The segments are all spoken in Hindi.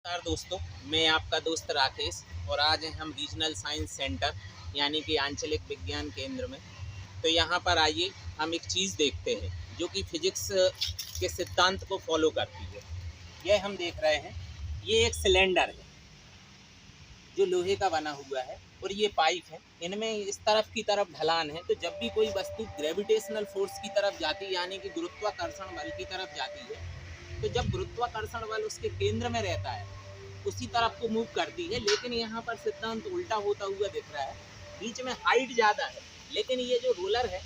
नमस्कार दोस्तों, मैं आपका दोस्त राकेश और आज हम रीजनल साइंस सेंटर यानी कि आंचलिक विज्ञान केंद्र में। तो यहाँ पर आइए हम एक चीज़ देखते हैं जो कि फिजिक्स के सिद्धांत को फॉलो करती है। यह हम देख रहे हैं, ये एक सिलेंडर है जो लोहे का बना हुआ है और ये पाइप है। इनमें इस तरफ की तरफ ढलान है, तो जब भी कोई वस्तु ग्रेविटेशनल फोर्स की तरफ जाती है यानी कि गुरुत्वाकर्षण बल की तरफ जाती है, तो जब गुरुत्वाकर्षण बल उसके केंद्र में रहता है उसी तरफ को मूव करती है। लेकिन यहाँ पर सिद्धांत उल्टा होता हुआ दिख रहा है। बीच में हाइट ज़्यादा है लेकिन ये जो रोलर है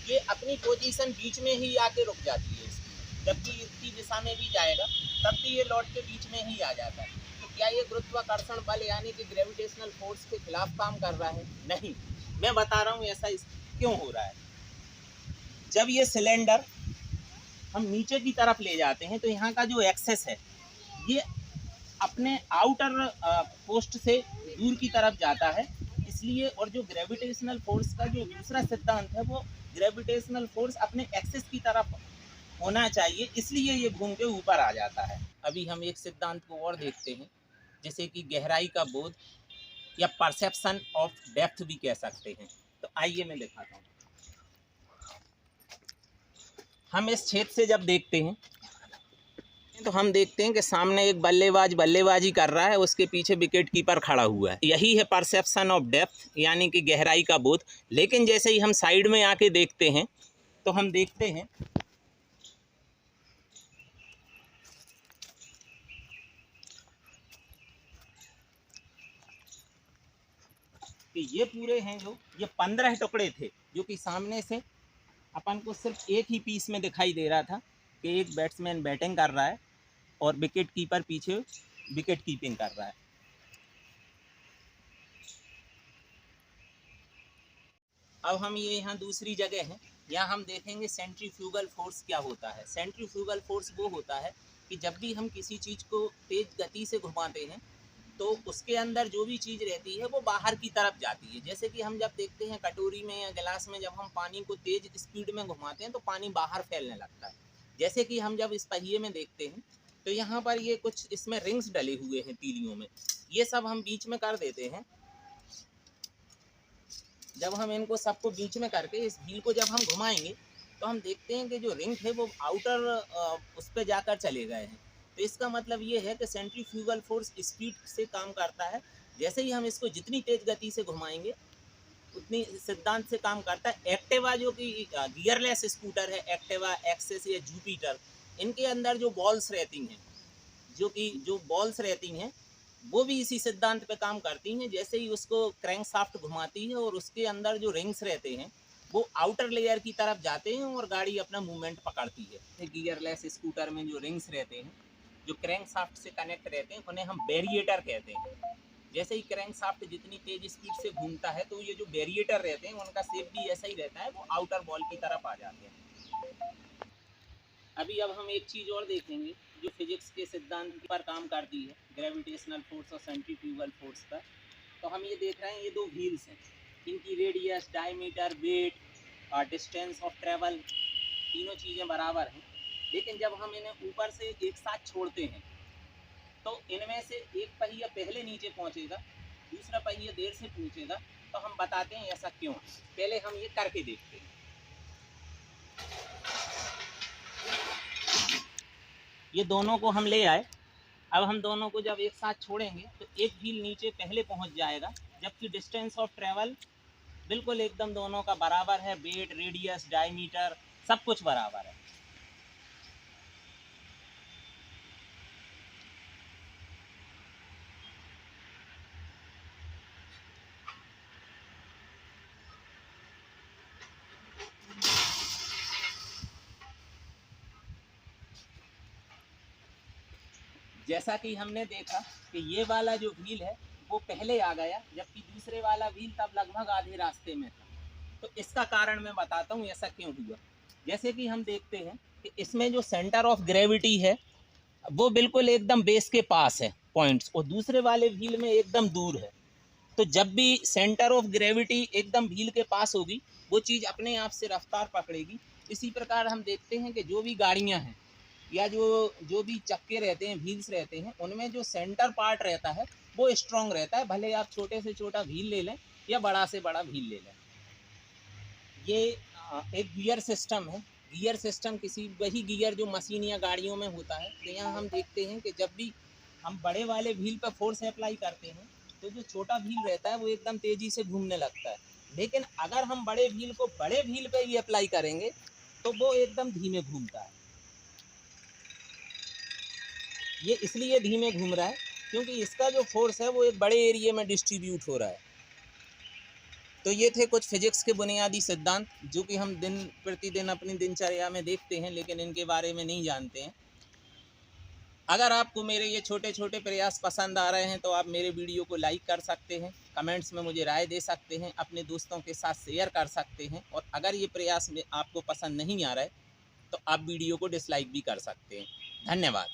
ये अपनी पोजीशन बीच में ही आके रुक जाती है इसकी। जबकि इसकी दिशा में भी जाएगा तब भी ये लौट के बीच में ही आ जाता है। तो क्या ये गुरुत्वाकर्षण बल यानी कि ग्रेविटेशनल फोर्स के खिलाफ काम कर रहा है? नहीं, मैं बता रहा हूँ ऐसा क्यों हो रहा है। जब ये सिलेंडर हम नीचे की तरफ ले जाते हैं तो यहाँ का जो एक्सेस है ये अपने आउटर पोस्ट से दूर की तरफ जाता है, इसलिए। और जो ग्रेविटेशनल फोर्स का जो दूसरा सिद्धांत है वो ग्रेविटेशनल फोर्स अपने एक्सेस की तरफ होना चाहिए, इसलिए ये घूम के ऊपर आ जाता है। अभी हम एक सिद्धांत को और देखते हैं, जैसे कि गहराई का बोध या परसेप्शन ऑफ डेप्थ भी कह सकते हैं। तो आइए मैं दिखाता हूँ। हम इस छेद से जब देखते हैं तो हम देखते हैं कि सामने एक बल्लेबाज बल्लेबाजी कर रहा है, उसके पीछे विकेट कीपर खड़ा हुआ है। यही है परसेप्शन ऑफ डेप्थ यानी कि गहराई का बोध। लेकिन जैसे ही हम साइड में आके देखते हैं तो हम देखते हैं कि ये पूरे हैं जो ये 15 टुकड़े थे, जो कि सामने से अपन को सिर्फ एक ही पीस में दिखाई दे रहा था कि एक बैट्समैन बैटिंग कर रहा है और विकेट कीपर पीछे विकेट कीपिंग कर रहा है। अब हम ये यहाँ दूसरी जगह हैं, यहाँ हम देखेंगे सेंट्रीफ्यूगल फोर्स क्या होता है। सेंट्रीफ्यूगल फोर्स वो होता है कि जब भी हम किसी चीज़ को तेज गति से घुमाते हैं तो उसके अंदर जो भी चीज़ रहती है वो बाहर की तरफ जाती है। जैसे कि हम जब देखते हैं कटोरी में या गिलास में, जब हम पानी को तेज स्पीड में घुमाते हैं तो पानी बाहर फैलने लगता है। जैसे कि हम जब इस पहिए में देखते हैं तो यहाँ पर ये कुछ इसमें रिंग्स डले हुए हैं तीलियों में, ये सब हम बीच में कर देते हैं। जब हम इनको सबको बीच में करके इस व्हील को जब हम घुमाएंगे तो हम देखते हैं कि जो रिंग थे वो आउटर उस पर जाकर चले गए हैं। तो इसका मतलब ये है कि सेंट्रीफ्यूगल फोर्स स्पीड से काम करता है। जैसे ही हम इसको जितनी तेज गति से घुमाएंगे उतनी सिद्धांत से काम करता है। एक्टिवा जो कि गियरलेस स्कूटर है, एक्टिवा, एक्सेस या जुपिटर, इनके अंदर जो बॉल्स रहती हैं, जो बॉल्स रहती हैं वो भी इसी सिद्धांत पे काम करती हैं। जैसे ही उसको क्रैंकशाफ्ट घुमाती है और उसके अंदर जो रिंग्स रहते हैं वो आउटर लेयर की तरफ जाते हैं और गाड़ी अपना मूवमेंट पकड़ती है। गियरलेस स्कूटर में जो रिंग्स रहते हैं जो क्रैंकशाफ्ट से कनेक्ट रहते हैं उन्हें हम बैरिएटर कहते हैं। जैसे ही क्रैंकशाफ्ट जितनी तेज स्पीड से घूमता है तो ये जो बैरिएटर रहते हैं उनका शेप भी ऐसा ही रहता है, वो आउटर बॉल की तरफ आ जाते हैं। अभी अब हम एक चीज़ और देखेंगे जो फिजिक्स के सिद्धांत पर काम करती है, ग्रेविटेशनल फोर्स और सेंट्रीफ्यूगल फोर्स पर। तो हम ये देख रहे हैं, ये दो व्हील्स हैं, इनकी रेडियस, डायमीटर, वेट और डिस्टेंस ऑफ ट्रेवल तीनों चीज़ें बराबर हैं। लेकिन जब हम इन्हें ऊपर से एक साथ छोड़ते हैं तो इनमें से एक पहिया पहले नीचे पहुंचेगा, दूसरा पहिया देर से पहुंचेगा। तो हम बताते हैं ऐसा क्यों। पहले हम ये करके देखते हैं। ये दोनों को हम ले आए। अब हम दोनों को जब एक साथ छोड़ेंगे तो एक व्हील नीचे पहले पहुंच जाएगा, जबकि डिस्टेंस ऑफ ट्रेवल बिल्कुल एकदम दोनों का बराबर है। वेट, रेडियस, डायमीटर सब कुछ बराबर है। जैसा कि हमने देखा कि ये वाला जो व्हील है वो पहले आ गया, जबकि दूसरे वाला व्हील तब लगभग आधे रास्ते में था। तो इसका कारण मैं बताता हूँ ऐसा क्यों हुआ। जैसे कि हम देखते हैं कि इसमें जो सेंटर ऑफ ग्रेविटी है वो बिल्कुल एकदम बेस के पास है पॉइंट्स, और दूसरे वाले व्हील में एकदम दूर है। तो जब भी सेंटर ऑफ ग्रेविटी एकदम व्हील के पास होगी वो चीज़ अपने आप से रफ्तार पकड़ेगी। इसी प्रकार हम देखते हैं कि जो भी गाड़ियाँ हैं या जो भी चक्के रहते हैं, व्हील्स रहते हैं, उनमें जो सेंटर पार्ट रहता है वो स्ट्रांग रहता है, भले आप छोटे से छोटा व्हील ले लें या बड़ा से बड़ा व्हील ले लें। ये एक गियर सिस्टम है। गियर सिस्टम किसी वही गियर जो मशीन या गाड़ियों में होता है। तो यहाँ हम देखते हैं कि जब भी हम बड़े वाले व्हील पर फोर्स अप्लाई करते हैं तो जो छोटा व्हील रहता है वो एकदम तेज़ी से घूमने लगता है, लेकिन अगर हम बड़े व्हील को बड़े व्हील पे ही अप्लाई करेंगे तो वो एकदम धीमे घूमता है। ये इसलिए धीमे घूम रहा है क्योंकि इसका जो फोर्स है वो एक बड़े एरिया में डिस्ट्रीब्यूट हो रहा है। तो ये थे कुछ फिजिक्स के बुनियादी सिद्धांत जो कि हम दिन प्रतिदिन अपनी दिनचर्या में देखते हैं, लेकिन इनके बारे में नहीं जानते हैं। अगर आपको मेरे ये छोटे छोटे प्रयास पसंद आ रहे हैं तो आप मेरे वीडियो को लाइक कर सकते हैं, कमेंट्स में मुझे राय दे सकते हैं, अपने दोस्तों के साथ शेयर कर सकते हैं, और अगर ये प्रयास में आपको पसंद नहीं आ रहा है तो आप वीडियो को डिसलाइक भी कर सकते हैं। धन्यवाद।